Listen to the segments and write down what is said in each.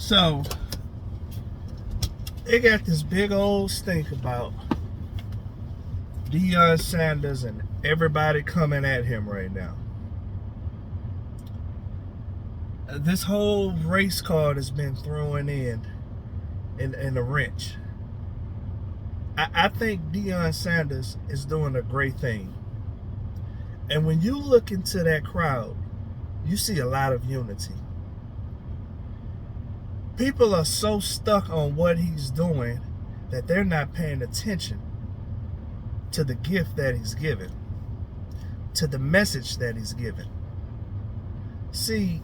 So they got this big old stink about Deion Sanders and everybody coming at him right now. This whole race card has been thrown in a wrench. I think Deion Sanders is doing a great thing. And when you look into that crowd, you see a lot of unity. People are so stuck on what he's doing that they're not paying attention to the gift that he's given, to the message that he's given. See,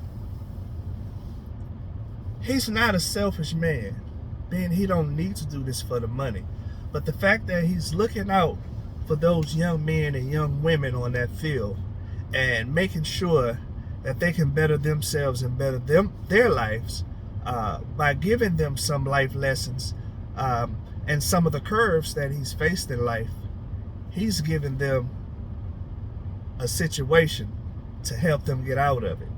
he's not a selfish man, being he don't need to do this for the money. But the fact that he's looking out for those young men and young women on that field and making sure that they can better themselves and better their lives by giving them some life lessons and some of the curves that he's faced in life, he's giving them a situation to help them get out of it.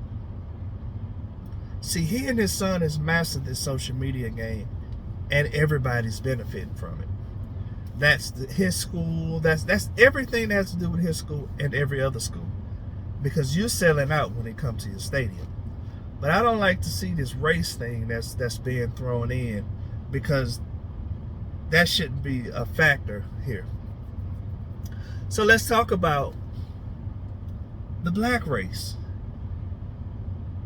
See, he and his son has mastered this social media game, and everybody's benefiting from it. That's his school. That's everything that has to do with his school and every other school, because you're selling out when it comes to your stadium. But I don't like to see this race thing that's being thrown in, because that shouldn't be a factor here. So let's talk about the black race.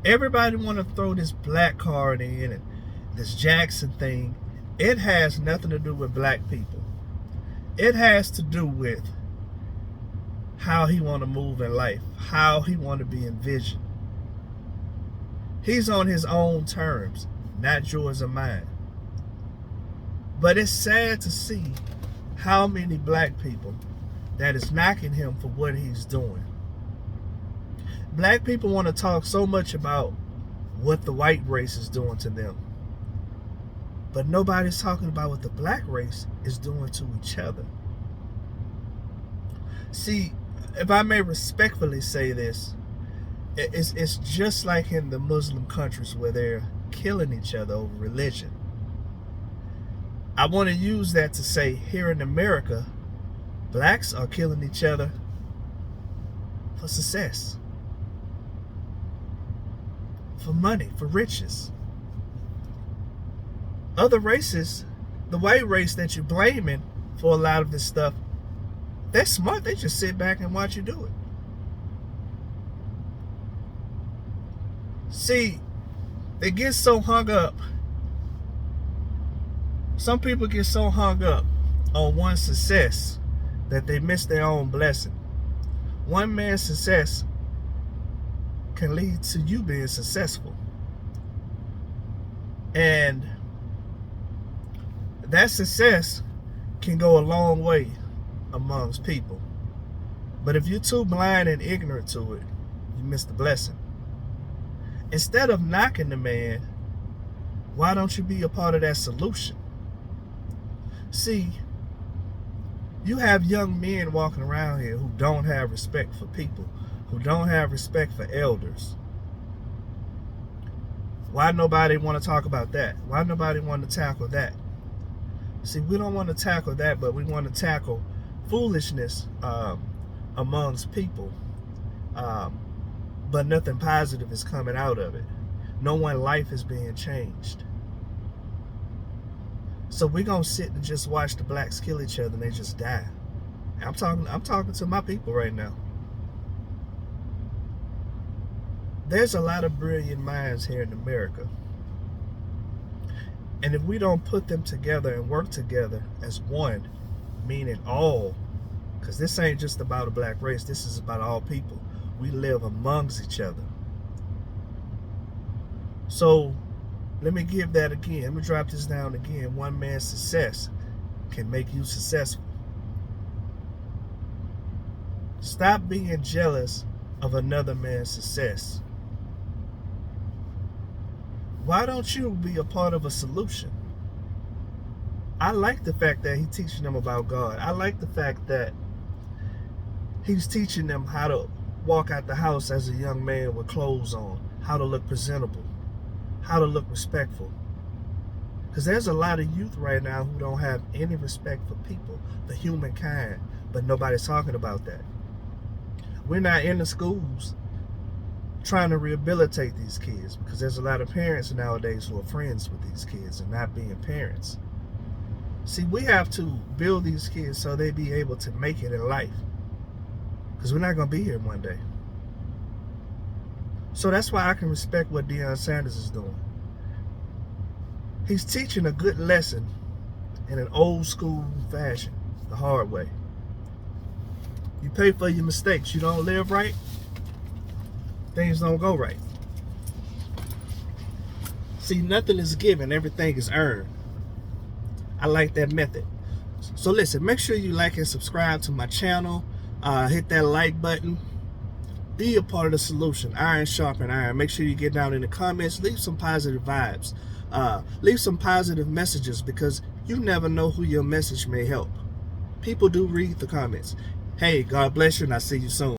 Everybody want to throw this black card in and this Jackson thing. It has nothing to do with black people. It has to do with how he want to move in life, how he want to be envisioned. He's on his own terms, not yours or mine. But it's sad to see how many black people that is knocking him for what he's doing. Black people want to talk so much about what the white race is doing to them, but nobody's talking about what the black race is doing to each other. See, if I may respectfully say this, it's just like in the Muslim countries where they're killing each other over religion. I want to use that to say here in America, blacks are killing each other for success, for money, for riches. Other races, the white race that you're blaming for a lot of this stuff, they're smart. They just sit back and watch you do it. See, they get so hung up. Some people get so hung up on one success that they miss their own blessing. One man's success can lead to you being successful. And that success can go a long way amongst people. But if you're too blind and ignorant to it, you miss the blessing. Instead of knocking the man, why don't you be a part of that solution? See, you have young men walking around here who don't have respect for people, who don't have respect for elders. Why nobody want to talk about that? Why nobody want to tackle that? See, we don't want to tackle that, but we want to tackle foolishness amongst people. But nothing positive is coming out of it. No one's life is being changed. So we're gonna sit and just watch the blacks kill each other and they just die. I'm talking to my people right now. There's a lot of brilliant minds here in America. And if we don't put them together and work together as one, meaning all, because this ain't just about a black race, this is about all people. We live amongst each other. So let me give that again. Let me drop this down again. One man's success can make you successful. Stop being jealous of another man's success. Why don't you be a part of a solution? I like the fact that he's teaching them about God. I like the fact that he's teaching them how to walk out the house as a young man with clothes on, how to look presentable, how to look respectful. Because there's a lot of youth right now who don't have any respect for people, the humankind, but nobody's talking about that. We're not in the schools trying to rehabilitate these kids, because there's a lot of parents nowadays who are friends with these kids and not being parents. See, we have to build these kids so they be able to make it in life, because we're not going to be here one day. So that's why I can respect what Deion Sanders is doing. He's teaching a good lesson in an old school fashion, the hard way. You pay for your mistakes. You don't live right, things don't go right. See, nothing is given, everything is earned. I like that method. So listen, make sure you like and subscribe to my channel. Hit that like button. Be a part of the solution. Iron sharpen iron. Make sure you get down in the comments. Leave some positive vibes. Leave some positive messages, because you never know who your message may help. People do read the comments. Hey, God bless you, and I'll see you soon.